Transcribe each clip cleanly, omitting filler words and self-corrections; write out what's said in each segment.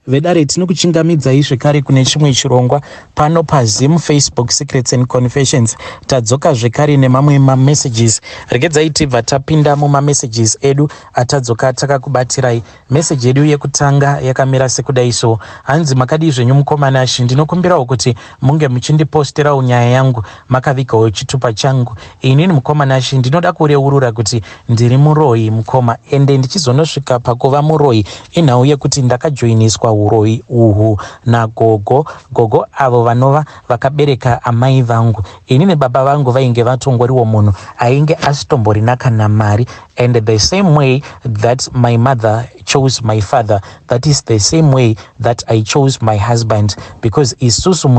vedare tinokuchingamidzai zvekare kune chimwe chirongwa pano paZim Facebook Secrets and Confessions. Tadzoka zvekare nemamwe mamessages. Regedzai tibva tapinda mumamessages edu atadzoka takakubatirai. Message yedu yekutanga yakamira sekudai so. Hanzi makadi zvenyu mukomana ashi, ndinokumbirawo kuti munge muchindiposterawo nyaya yangu makavigawo chitupa changu. Inini mukomana ashi ndinoda kureurura kuti ndiri Muroyi mukoma ende ndichizonosvika pakuva Muroyi inhau yekuti ndakajoiniswa uroyi uhu naGogo. Gogo avo vanova vakabereka amai vangu. Inini baba vangu vainge vatongoriwo munhu ainge asitomborina kana mari, and the same way that my mother chose my father, that is the same way that I chose my husband, because isusu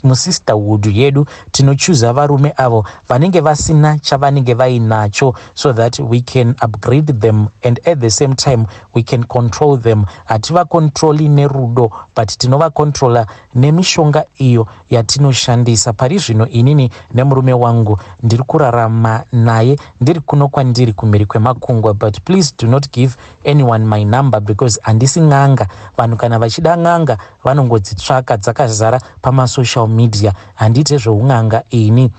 musisterhood yedu tinochuza varume avo vanenge vasina chavanenge vainacho, so that we can upgrade them and at the same time we can control them. Hativa controlli nerudo, but tinova controller nemishonga iyo yatinoshandisa. Pari zvino inini nemurume wangu ndiri kurarama naye ndiri kuno kwandiri kumhiri kwemakungwa, but please do not give anyone my number because handisi n'anga. Vanhu kana vachida n'anga vanongodzitsvaka dzakazara pamasocial media. Handite zvoun'anga ini.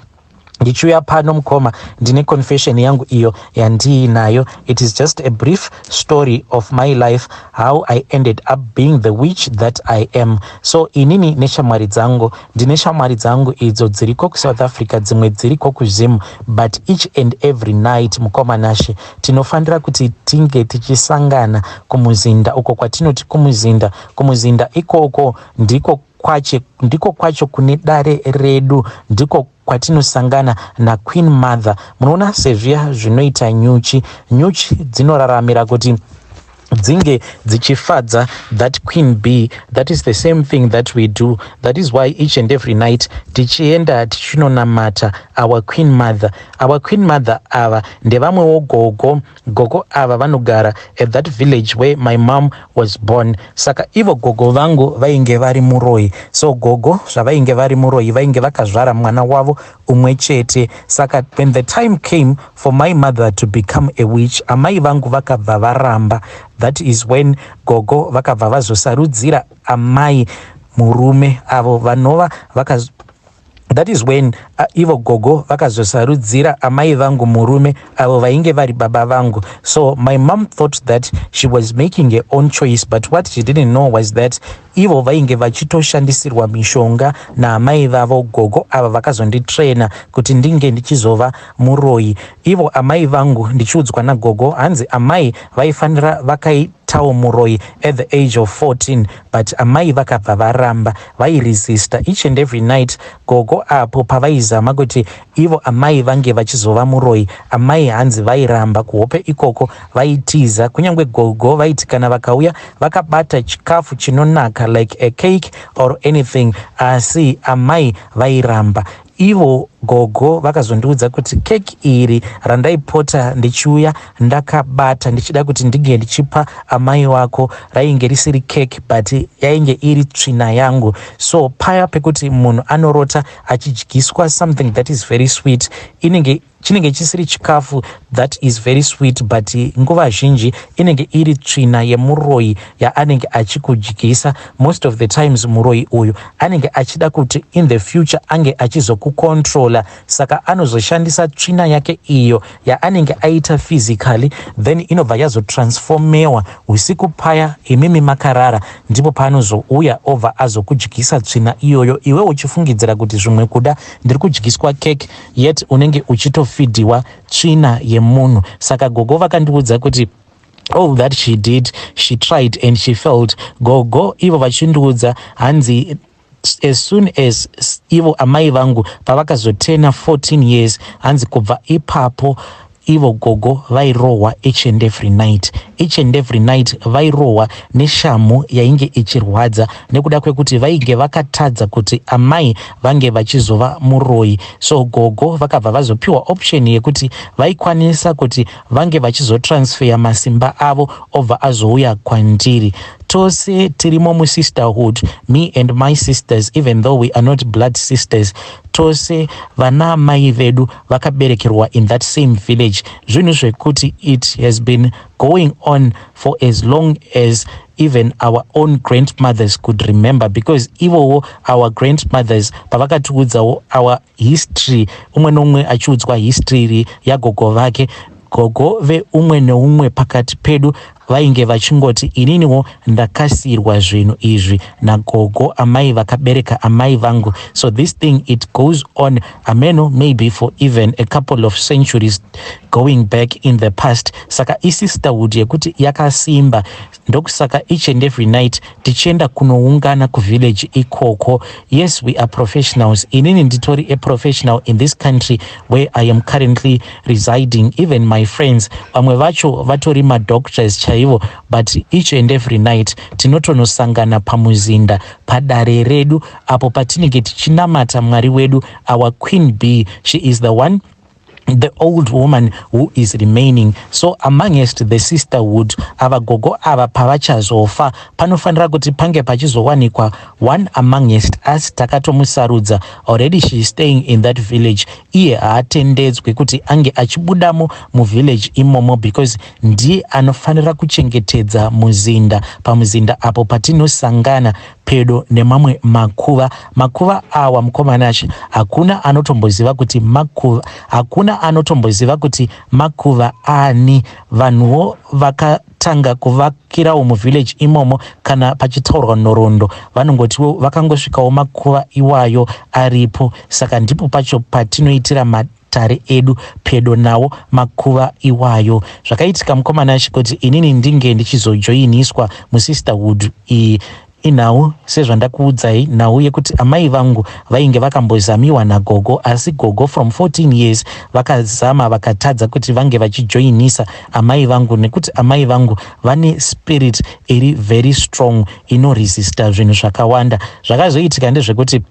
Ndichuya pano mukoma ndine confession yangu iyo yandiinayo. It is just a brief story of my life, how I ended up being the witch that I am. So inini neshamwari dzangu ndine shamwari dzangu idzo dziriko kuSouth Africa, dzimwe dziriko kuZim, but each and every night mukoma nashe tinofanira kuti tinge tichisangana kumuzinda, uko kwatinoti kumuzinda. Kumuzinda ikoko ndiko kwacho kune dare redu, ndiko kwatinosangana na Queen Mother. Munoona sezviya zvinoita nyuchi dzinoraramira kuti dzinge dzichifadza that queen bee. That is the same thing that we do. That is why each and every night tichienda tichinonamata our Queen Mother. Our Queen Mother ava ndevamwewo Gogo ava vanogara at that village where my mom was born. Saka ivo Gogo vangu vainge vari Muroyi. So Gogo zvavainge vari Muroyi vainge vakazvara mwana wavo umwe chete. Saka when the time came for my mother to become a witch, amai vangu vakabva varamba. That is when Gogo vakabva vazosarudzira amai murume avo vanova that is when ivo Gogo vakazosarudzira amai vangu murume avo vainge vari baba vangu. So my mom thought that she was making her own choice, but what she didn't know was that ivo vainge vachitoshandisirwa mishonga naamai vavo Gogo ava vakazonditraina kuti ndinge ndichizova Muroyi. Ivo amai vangu ndichiudzwa naGogo hanzi amai vaifanira vakaitawo Muroyi at the age of 14, but amai vakabva varamba, vairesista each and every night. Gogo apo pavaizama kuti ivo amai vange vachizova Muroyi, amai hanzi vairamba kuhope ikoko, vaitiza. Kunyange Gogo vaiti kana vakauya vakabata chikafu chinonaka like a cake or anything, asi amai vairamba. Ivo Gogo vakazondiudza kuti keki iri randaipota ndichiuya ndakabata ndichida kuti ndige ndichipa amai wako rainge risiri keki, but yainge iri tsvina yangu. So paya pekuti munhu anorota achidyiswa something that is very sweet, chinenge chisiri chikafu that is very sweet, but nguva zhinji inenge iri tsvina yemuroyi yaanenge achikudyisa. Most of the times muroyi uyu anenge achida kuti in the future ange achizokucontrola, saka anozoshandisa tsvina yake iyo yaanenge aita physically, then inobva yazotransformewa usiku paya imimi makarara, ndipo paanozouya obva azokudyisa tsvina iyoyo, iwe uchifungidzira kuti zvimwe kuda ndiri kudyiswa keki, yet unenge uchitofidhiwa tsvina yemunhu. Saka Gogo vakandiudza kuti all that she did, she tried and she failed. Gogo ivo vachindiudza hanzi as soon as ivo amai vangu pavakazotena 14 years, hanzi kubva ipapo ivo Gogo vairohwa each and every night vairohwa neshamu yainge ichirwadza nekuda kwekuti vainge vakatadza kuti amai vange vachizova Muroyi. So Gogo vakabva vazopiwa option yekuti vaikwanisa kuti vange vachizotransfer masimba avo obva azouya kwandiri. Tose tirimo muSisterhood, me and my sisters, even though we are not blood sisters, tose vana mai vedu vakaberekerwa in that same village. Zvinhu zvekuti it has been going on for as long as even our own grandmothers could remember, because ivowo our grandmothers pavakatiudzawo our history, umwe nomwe achiudzwa history yagogo vake, gogo veumwe neumwe pakati pedu vainge vachingoti ininiwo ndakasirwa zvinhu izvi nagogo amai vakabereka amai vangu. So this thing, it goes on ameno maybe for even a couple of centuries going back in the past. Saka isisterhood yekuti yakasimba, ndokusaka each and every night tichienda kunoungana kuvillage ikoko. Yes, we are professionals. Inini nditori a professional in this country where I am currently residing. Even my friends vamwe vacho vatori madoctors chaivo, but each and every night tinotonosangana pamuzinda padare redu apo patinenge tichinamata mwari wedu, our queen bee. She is the one, the old woman who is remaining. So amongst the sisterhood, avagogo ava pavachazofa panofanira kuti pange pachizowanikwa one amongst us takatomusarudza. Already she is staying in that village. Iye haatendedzwe kuti ange achibudamo muvillage imomo, because ndiye anofanira kuchengetedza muzinda, pamuzinda apo patinosangana pedo nemamwe makuva awa mukomanachi hakuna anotomboziva kuti makuva, hakuna anotomboziva kuti makuva ani. Vanhuwo vakatanga kuvakirawo muvillage imomo kana pachitaurwa nhoroondo vanongotiwo vakangosvikawo makuva iwayo aripo. Saka ndipo pacho patinoitira matare edu pedo nawo makuva iwayo. Zvakaitika mukomana achikoti inini ndinge ndichizojoiniswa musisterhood iyi inhau sezvandakuudzai, nhau yekuti amai vangu vainge vakambozamiwa nagogo, asi gogo from 14 years vakazama vakatadza kuti vange vachijoinisa amai vangu, nekuti amai vangu vane spirit iri very strong inoresista zvinhu zvakawanda. Zvakazoitika ndezvekuti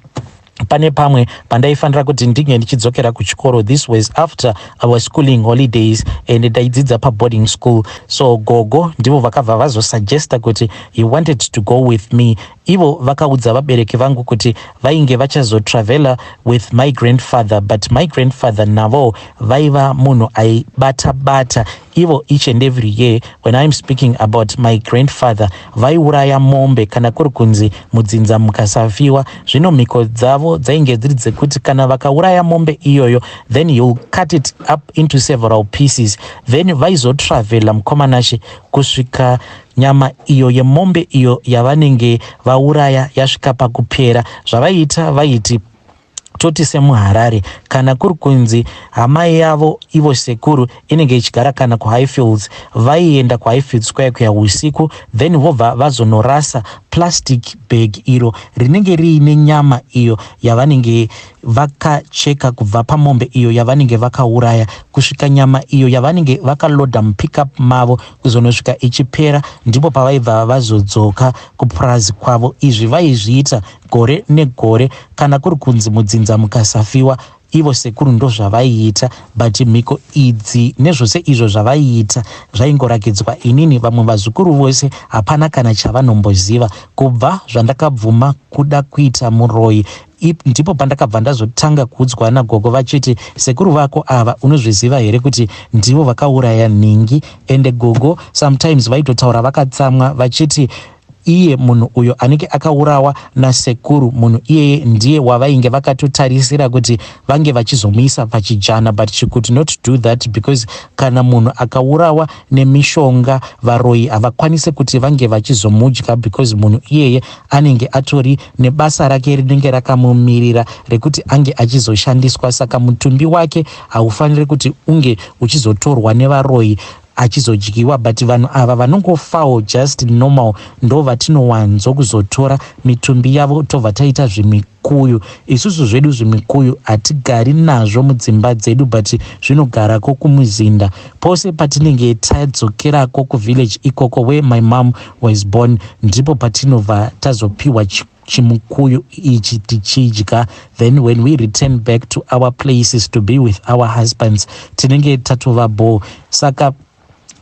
pane pamwe pandaifanira kuti ndinge ndichidzokera kuchikoro. This was after our schooling holidays and ndaidzidza paboarding school. So gogo ndivo vakabva vazosuggesta kuti he wanted to go with me. Ivo vakaudza vabereki vangu kuti vainge vachazotravela with my grandfather, but my grandfather navo vaiva munhu aibata. Ivo each and every year, when I'm speaking about my grandfather, vaiuraya mombe kana kuri kunzi mudzinza mukasafiwa. Zvino mhiko dzavo dzainge dziri dzekuti kana vakauraya mombe iyoyo, then you'll cut it up into several pieces, then vaizotravela mukomanashi kusvika nyama iyo yemombe iyo yavanenge vauraya yasvika pakupera. Zvavaiita vaiti toti semuharare kana kuri kunzi hamai yavo ivo sekuru inenge ichigara kana kuhighfields, vaienda kuhighfields kuya usiku, then vobva vazonorasa plastic bag iro rinenge riine nyama iyo yavanenge vakacheka kubva pamombe iyo yavanenge vakauraya kusvika nyama iyo yavanenge vakaloda mupickup mavo kuzonosvika ichipera, ndipo pavaibva vazodzoka kupurazi kwavo. Izvi vaizviita gore negore kana kuri kunzi mudzinza mukasafiwa. Ivo sekuru ndo zvavaiita, but mhiko idzi nezvose izvo zvavaiita zvaingorakidzwa inini. Vamwe vazukuru vose hapana kana chavanomboziva. Kubva zvandakabvuma kuda kuita Muroyi, ndipo pandakabva ndazotanga kuudzwa nagogo vachiti sekuru vako ava unozviziva here kuti ndivo vakauraya nhingi. Ende gogo sometimes vaitotaura vakatsamwa vachiti iye munhu uyo anenge akaurawa nasekuru, munhu iyeye ndiye wavainge vakatotarisira kuti vange vachizomuisa pachijana, but she could not do that because kana munhu akaurawa nemishonga varoyi havakwanise kuti vange vachizomudya, because munhu iyeye anenge atori nebasa rake rinenge rakamumirira rekuti ange achizoshandiswa. Saka mutumbi wake haufaniri kuti unge uchizotorwa nevaroyi achizodyiwa, but vanhu ava vanongofawo just normal ndo vatinowanzo kuzotora mitumbi yavo tobva taita zvimikuyu. Isusu zvedu zvimikuyu hatigari nazvo mudzimba dzedu, but zvinogarako kumuzinda pose patinenge tadzokerako kuvillage ikoko where my mom was born, ndipo patinobva tazopiwa chimukuyu ichi tichidya. Then when we return back to our places to be with our husbands tinenge tatova bo. Saka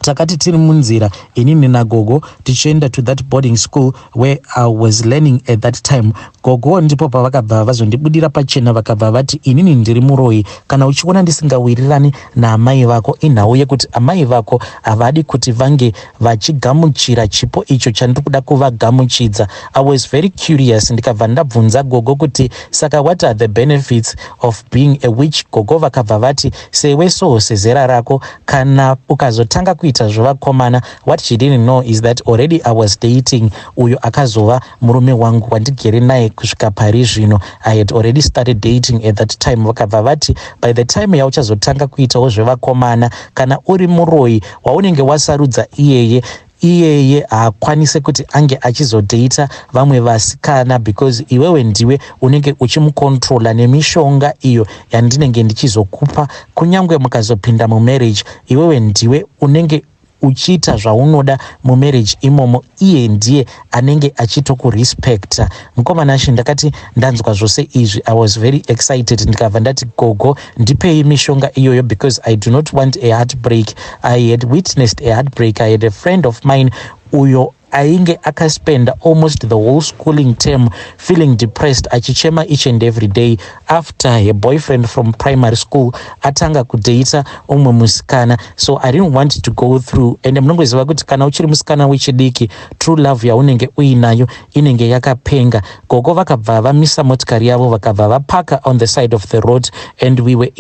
takati tiri munzira inini nagogo tichienda to that boarding school where I was learning at that time. Gogo ndipo pavakabva vazondibudira pachena vakabva vati inini ndiri Muroyi, kana uchiona ndisingawirirani naamai vako inhau yekuti amai vako havadi kuti vange vachigamuchira chipo icho chandiri kuda kuvagamuchidza. I was very curious, ndikabva ndabvunza Gogo kuti saka what are the benefits of being a witch. Gogo vakabva vati sewe soho sezera rako kana ukazotanga kuita zvovakomana. What she didn't know is that already I was dating uyo akazova murume wangu wandigere naye kusvika pari zvino. I had already started dating at that time. Vakabva vati by the time yauchazotanga kuitawo zvevakomana kana uri Muroyi waunenge wasarudza iyeye haakwanise kuti ange achizodata vamwe vasikana because iwewe ndiwe unenge uchimukontrola nemishonga iyo yandinenge ndichizokupa. Kunyangwe mukazopinda mumarriage iwewe ndiwe unenge uchiita zvaunoda mumarriage imomo, iye ndiye anenge achitokurespekta. Mukomanashi ndakati ndanzwa zvose izvi I was very excited. Ndikabva ndati Gogo ndipei mishonga iyoyo because I do not want a heartbreak. I had witnessed a heartbreak. I had a friend of mine uyo ainge akaspenda almost the whole schooling term feeling depressed, achichema each and every day after her boyfriend from primary school atanga kudata umwe musikana. So I didn't want to go through, and munongoziva kuti kana uchiri musikana wechidiki true love yaunenge uinayo inenge yakapenga. Gogo vakabva vamisa motikari yavo vakabva vapaka on the side of the road and we were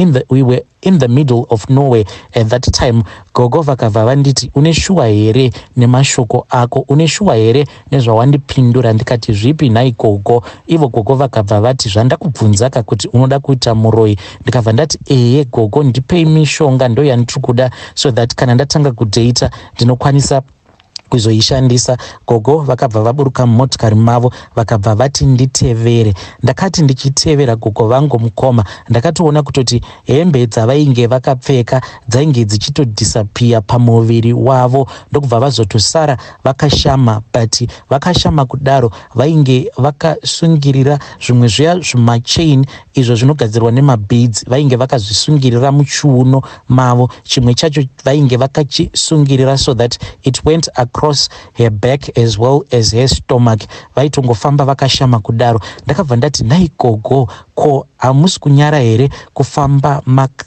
in the middle of nowhere at that time. Gogo vakabva vanditi une shuwa here nemashoko ako, une shuwa here nezvawandipindura. Ndikati zvipi nhai Gogo? Ivo Gogo vakabva vati zvandakubvunzaka kuti unoda kuita Muroyi. Ndikabva ndati eye Gogo ndipei mishonga ndo yandiri kuda so that kana ndatanga kudata ndinokwanisa kuzoishandisa. Gogo vakabva vaburuka mumotikari mavo vakabva vati nditevere. Ndakati ndichitevera Gogo vangu mukoma ndakatoona kutoti hembe dzavainge vakapfeka dzainge dzichitodisappear pamuviri wavo ndokubva vazotosara vakashama, but vakashama kudaro vainge vakasungirira zvimwe zviya zvimachain izvo zvinogadzirwa nemabeads vainge vakazvisungirira muchiuno mavo. Chimwe chacho vainge vakachisungirira so that it went across her back as well as her stomach. Vaitongofamba vakashama kudaro. Ndakabva ndati nhai Gogo, ko hamusi kunyara here kufamba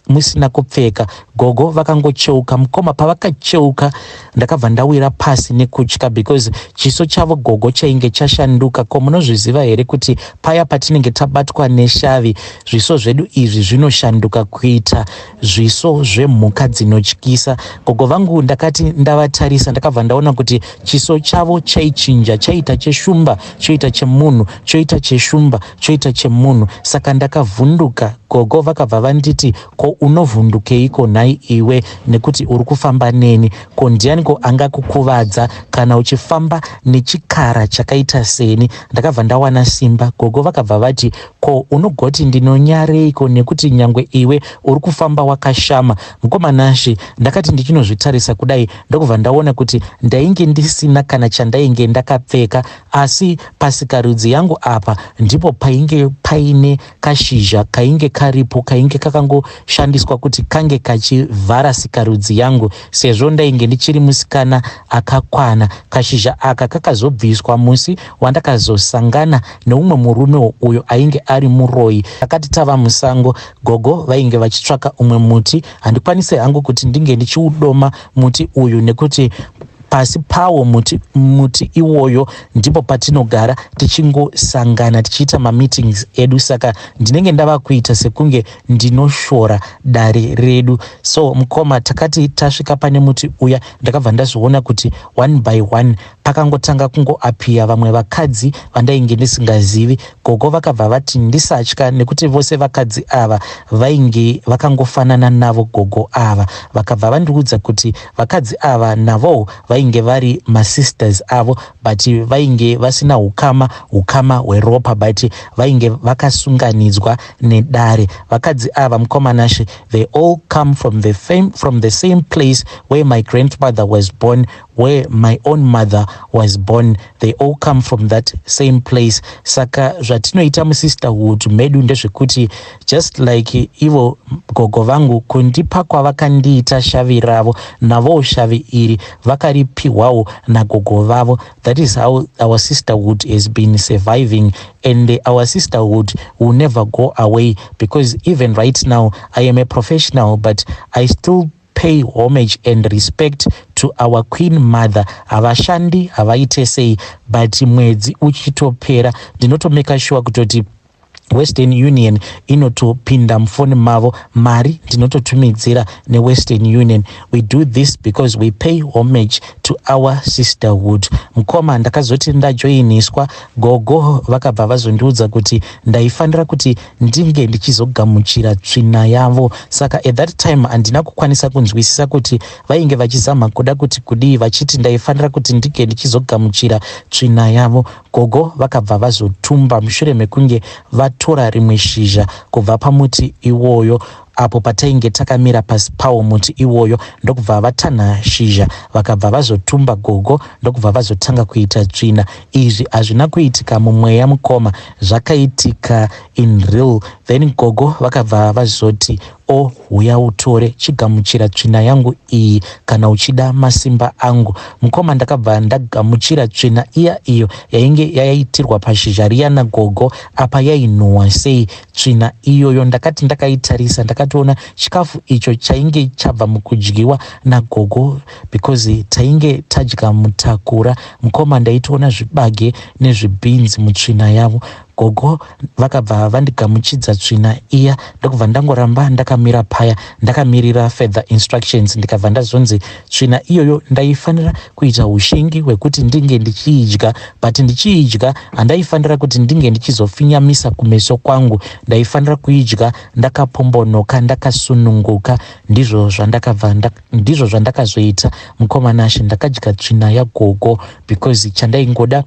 musina kupfeka? Gogo vakangocheuka. Mukoma pavakacheuka ndakabva ndawira pasi nekutya because chiso chavo Gogo chainge chashanduka. Ko munozviziva here kuti paya patinenge tabatwa neshavi zviso zvedu izvi zvinoshanduka kuita zviso zvemhuka dzinotyisa. Gogo vangu ndakati ndavatarisa ndakabva ndaona kuti chiso chavo chaichinja, chaita cheshumba choita chemunhu, choita cheshumba choita chemunhu. Saka ndakavhunduka. Gogo vakabva vanditi ko unovhundukeiko nhai iwe nekuti uri kufamba neni? Ko ndianiko angakukuvadza kana uchifamba nechikara chakaita seni? Ndakabva ndawana simba. Gogo vakabva vati ko unogoti ndinonyareiko nekuti nyangwe iwe uri kufamba wakashama? Mukomanashi ndakati ndichinozvitarisa kudai ndokubva ndaona kuti ndainge ndisina kana chandainge ndakapfeka, asi pasikarudzi yangu apa ndipo painge paine kashizha kainge karipo kainge kakangoshandiswa kuti kange kachivhara sikarudzi yangu sezvo ndainge ndichiri musikana akakwana. Kashizha aka kakazobviswa musi wandakazosangana neumwe murume uyo ainge ari Muroyi. Akati tava musango, Gogo vainge vachitsvaka umwe muti. Handikwanise hangu kuti ndinge ndichiudoma muti uyu nekuti pasi pawo muti iwoyo ndipo patinogara tichingosangana tichiita mameetings edu. Saka ndinenge ndava kuita sekunge ndinoshora dare redu. So mukoma takati tasvika pane muti uya ndakabva ndazviona kuti one by one pakangotanga kungoapia vamwe vakadzi vandainge ndisingazivi. Gogo vakabva vati ndisatya nekuti vose vakadzi ava vainge vakangofanana navo Gogo ava. Vakabva vandiudza kuti vakadzi ava navo vainge vari masisters avo but vainge vasina ukama hweropa but vainge vakasunganidzwa nedare. Vakadzi ava mukomanashi they all come from the same place where my grandmother was born, where my own mother was born. They all come from that same place. Saka zvatinoita musisterhood medu ndezvekuti just like ivo gogo vangu kundipa kwavakandiita shavi ravo, navo shavi iri vakaripiwawo nagogo vavo. That is how our sisterhood has been surviving, and our sisterhood will never go away, because even right now I am a professional, but I still pay homage and respect to our queen mother. Havashandi havaite sei, but mwedzi uchitopera ndinotomeka sure kutoti Western Union inotopinda mfoni mavo mari ndinototumidzira neWestern Union. We do this because we pay homage to our sisterhood. Mukoma ndakazoti ndajoiniswa gogo vakabva vazondiudza kuti ndaifanira kuti ndinge ndichizogamuchira tsvina yavo. Saka at that time handina kukwanisa kunzwisisa kuti vainge vachizama kuda kuti kudii, vachiti ndaifanira kuti ndinge ndichizogamuchira tsvina yavo. Gogo vakabva vazotumba mushure mekunge vatora rimwe shizha kubva pamuti iwoyo. Apo patainge takamira pasi pawo muti iwoyo, ndokubva vatanha shizha vakabva vazotumba gogo, ndokubva vazotanga kuita tsvina. Izvi hazvina kuitika mumweya mukoma, zvakaitika in real. Then gogo vakabva vazoti huya utore chigamuchira tsvina yangu iyi kana uchida masimba angu. Mukoma ndakabva ndagamuchira tsvina iya iyo yainge yaitirwa pashizha riya nagogo. Apa yainhuhwa sei tsvina iyoyo. Ndakati ndakaitarisa ndakatoona chikafu icho chainge chabva mukudyiwa nagogo, because tainge tadya mutakura. Mukoma ndaitoona zvibage nezvibhinzi mutsvina yavo. Gogo vakabva vandigamuchidza tsvina iya, ndokubva ndangoramba ndakamira paya ndakamirira further instructions. Ndikabva ndazonzi tsvina iyoyo ndaifanira kuita ushingi hwekuti ndinge ndichiidya, but ndichiidya handaifanira kuti ndinge ndichizofinyamisa kumeso kwangu. Ndaifanira kuidya ndakapombonoka, ndakasununguka. Ndizvo zvandakazoita mukoma nashe. Ndakadya tsvina yagogo because chandaingoda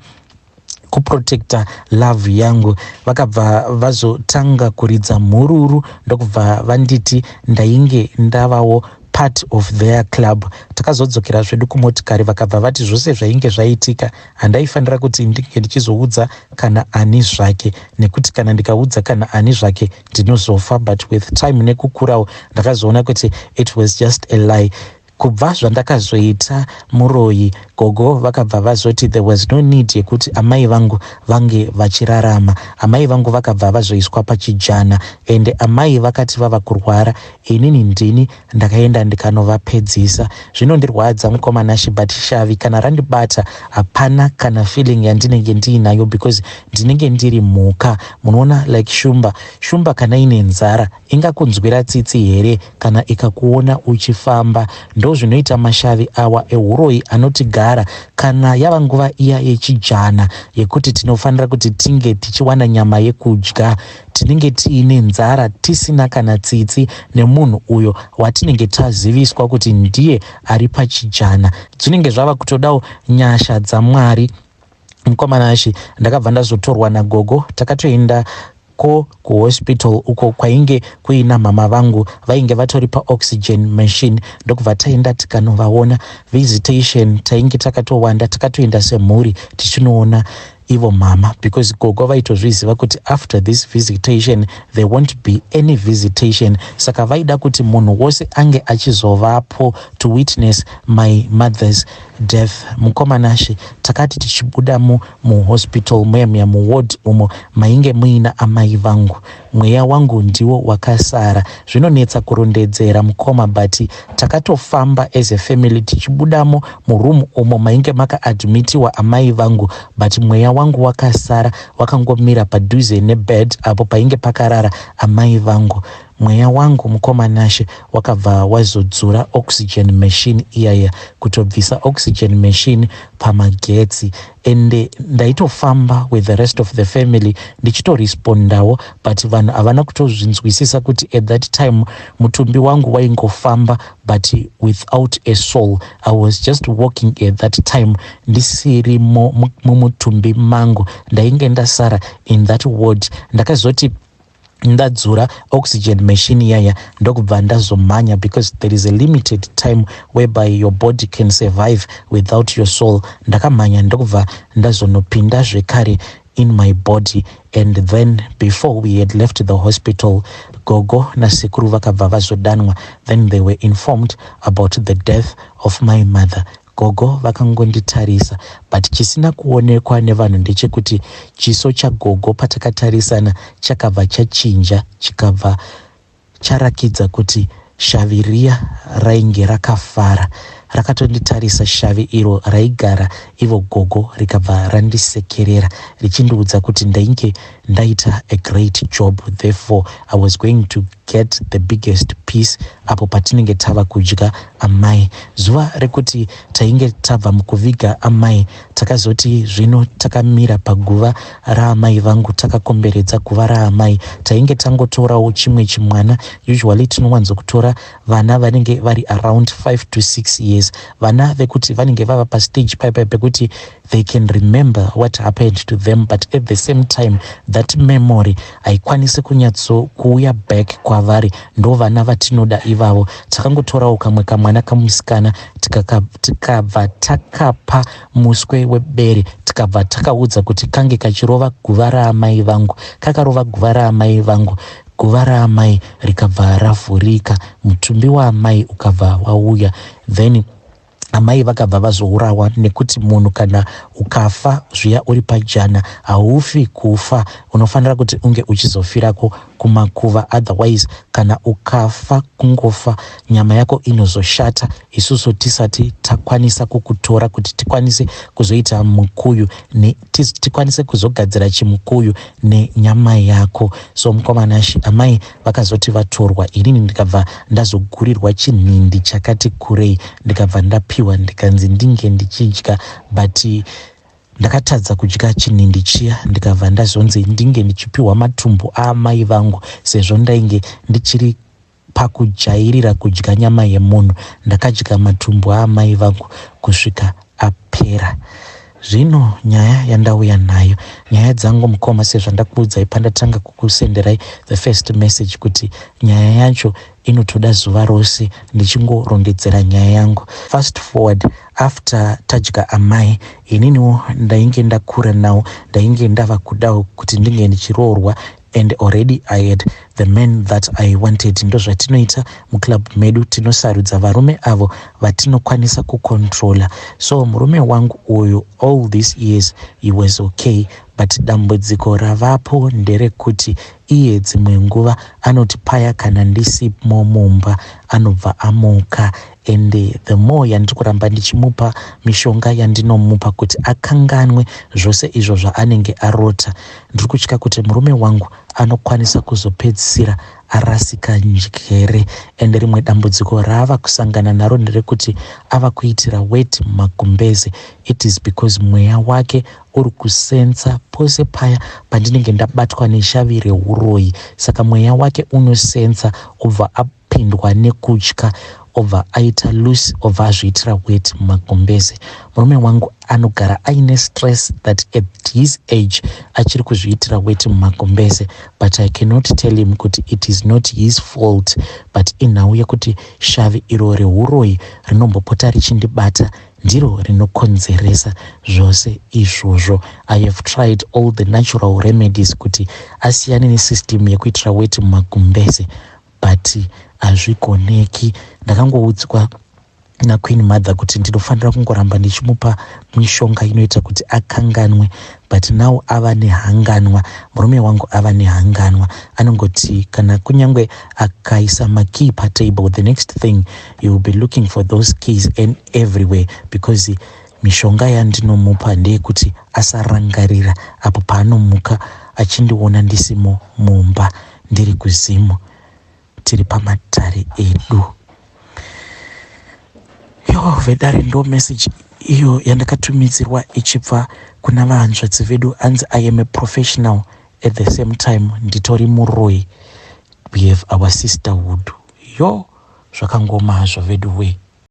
kuprotecta love yangu. Vakabva vazotanga kuridza mhururu, ndokubva vanditi ndainge ndavawo part of their club. Takazodzokera zvedu kumotikari, vakabva vati zvose zvainge zvaitika handaifanira kuti ndinge ndichizoudza kana ani zvake, nekuti kana ndikaudza kana ani zvake ndinozofa. But with time nekukurawo ndakazoona kuti it was just a lie. Kubva zvandakazoita Muroyi, gogo vakabva vazoti there was no need yekuti amai vangu vange vachirarama. Amai vangu vakabva vazoiswa pachijana, ende amai vakati vava kurwara, inini ndini ndakaenda ndikanovapedzisa. Zvinondirwadza mukoma nashi, but shavi kana randibata hapana kana feeling yandinenge ndiinayo, because ndinenge ndiri muka. Munoona like shumba kana ine nzara ingakunzwira tsitsi here kana ikakuona uchifamba. Ndo zvinoita mashavi awa euroyi anotigara kana yava nguva iya yechijana yekuti tinofanira kuti tinge tichiwana nyama yekudya. Tinenge tiine nzara tisina kana tsitsi nemunhu uyo watinenge taziviswa kuti ndiye ari pachijana. Dzinenge zvava kutodawo nyasha dzaMwari. Mukoma nashi ndakabva ndazotorwa nagogo takatoenda kuhospital uko kwainge kuina mama vangu vainge vatori paoxygen machine. Ndokubva taenda tikanovaona. Visitation tainge takatowanda, takatoenda semhuri tichinoona ivo mama, because gogo vaitozviziva kuti after this visitation there won't be any visitation. Saka vaida kuti munhu wose ange achizovapo to witness my mother's death. Mukoma nashe takati tichibuda muhospital muya muward umo mainge muina amai vangu. Mweya wangu ndiwo wakasara. Zvinonetsa kurondedzera mukoma, but takatofamba as a family tichibudamo muroom umo mainge makaadmitiwa amai vangu, but mweya wangu wakasara wakangomira padhuze nebed apo painge pakarara amai vangu. Mweya wangu mukoma nashe wakabva wazodzura oxygen machine iyaya, kutobvisa oxygen machine pamagetsi, ende ndaitofamba with the rest of the family ndichitorespondawo, but vanhu havana kutozvinzwisisa kuti at that time mutumbi wangu waingofamba but without a soul. I was just walking at that time ndisiri mumutumbi mangu, ndainge ndasara in that ward. Ndakazoti ndadzura oxygen machine yaya ndokubva ndazomhanya, because there is a limited time whereby your body can survive without your soul. Ndakamhanya ndokubva ndazonopinda zvekare in my body. And then before we had left the hospital, Gogo nasekuru vakabva vazodanwa. Then they were informed about the death of my mother. Gogo vakangonditarisa, but chisina kuonekwa nevanhu ndechekuti chiso chaGogo patakatarisana chakabva chachinja, chikabva charakidza kuti shavi riya rainge rakafara. Rakatonditarisa shavi iro raigara ivo Gogo rikabva randisekerera richindiudza kuti ndainge ndaita a great job, therefore I was going to get the biggest piece apo patinenge tava kudya amai. Zuva rekuti tainge tabva mukuviga amai, takazoti zvino takamira paguva raamai vangu, takakomberedza guva raamai. Tainge tangotorawo chimwe chimwana. Usually tinowanzokutora vana vanenge vari around 5 to 6 years, vana vekuti vanenge vava pastage paipai pekuti they can remember what happened to them, but at the same time that memory haikwanisi kunyatsokuuya back kwavari. Ndo vana vatinoda ivavo. Takangotorawo kamwe kamwana kamusikana tikabva takapa muswe webere, tikabva takaudza kuti kange kachirova guva raamai vangu. Kakarova guva raamai vangu, guva raamai rikabva ravhurika, mutumbi waamai ukabva wauya. Then amai vakabva vazourawa, nekuti munhu kana ukafa zviya uri pajana haufi kufa, unofanira kuti unge uchizofirako kumakuva, otherwise kana ukafa kungofa nyama yako inozoshata. Isusu tisati takwanisa kukutora kuti tikwanise kuzoita mukuyu, tikwanise kuzogadzira chimukuyu nenyama yako. So mukomanashi amai vakazoti vatorwa, inini ndikabva ndazogurirwa chinhindi chakati kurei, ndikabva ndapiwa ndikanzi ndinge ndichidya, but ndakatadza kudya chinhindi chiya, ndikabva ndazonzi ndinge ndichipiwa matumbu aamai vangu, sezvo ndainge ndichiri pakujairira kudya nyama yemunhu. Ndakadya matumbu aamai vangu kusvika apera. Zvino nyaya yandauya nayo, nyaya dzangu mukoma, sezvandakuudzai pandatanga kukusenderai the first message, kuti nyaya yacho inotoda zuva rose ndichingorondedzera nyaya yangu. Fast forward, after tadya amai, ininiwo ndainge ndakura nawo, ndainge ndava kudawo kuti ndinge ndichiroorwa, and already I had the men that I wanted. Ndo zvatinoita muclub medu, tinosarudza varume avo vatinokwanisa kucontrola. So murume wangu uyu all these years he was okay, but dambudziko ravapo nderekuti iye dzimwe nguva anoti paya kana ndisimo mumba anobva amuka, and the more yandiri kuramba ndichimupa mishonga yandinomupa kuti akanganwe zvose izvo zvaanenge arota, ndiri kutya kuti murume wangu anokwanisa kuzopedzisira arasika njere. And rimwe dambudziko raava kusangana naro nderekuti ava kuitira weti magumbeze. It is because mweya wake uri kusensa pose paya pandinenge ndabatwa neshavi reuroyi, saka mweya wake unosensa obva apindwa nekutya, obva aita loose, obva azviitira weti magumbeze. Murume wangu anogara aine stress that at his age achiri kuzviitira weti magumbeze, but I cannot tell him kuti it is not his fault, but inhau yekuti shavi iro reuroyi rinombopota richindibata ndiro rinokonzeresa zvose izvozvo. I have tried all the natural remedies kuti asiyane nesystem yekuitira weti magumbeze, but hazvigoneki. Ndakangoudzwa naQueen Mother kuti ndinofanira kungoramba ndichimupa mishonga inoita kuti akanganwe, but now ava nehanganwa. Murume wangu ava nehanganwa, anongoti kana kunyangwe akaisa makey patable, the next thing you will be looking for those keys and everywhere, because mishonga yandinomupa ndeyekuti asarangarira apo paanomuka achindiona ndisimo mumba, ndiri kuzimu, tiri pamatare edu. Vedare ndo message iyo yandakatumidzirwa ichibva kuna vahanzvadzi vedu. Anzi I am a professional, at the same time nditori Muroyi, we have our sisterhood. Zvakangoma hazvo vedu we.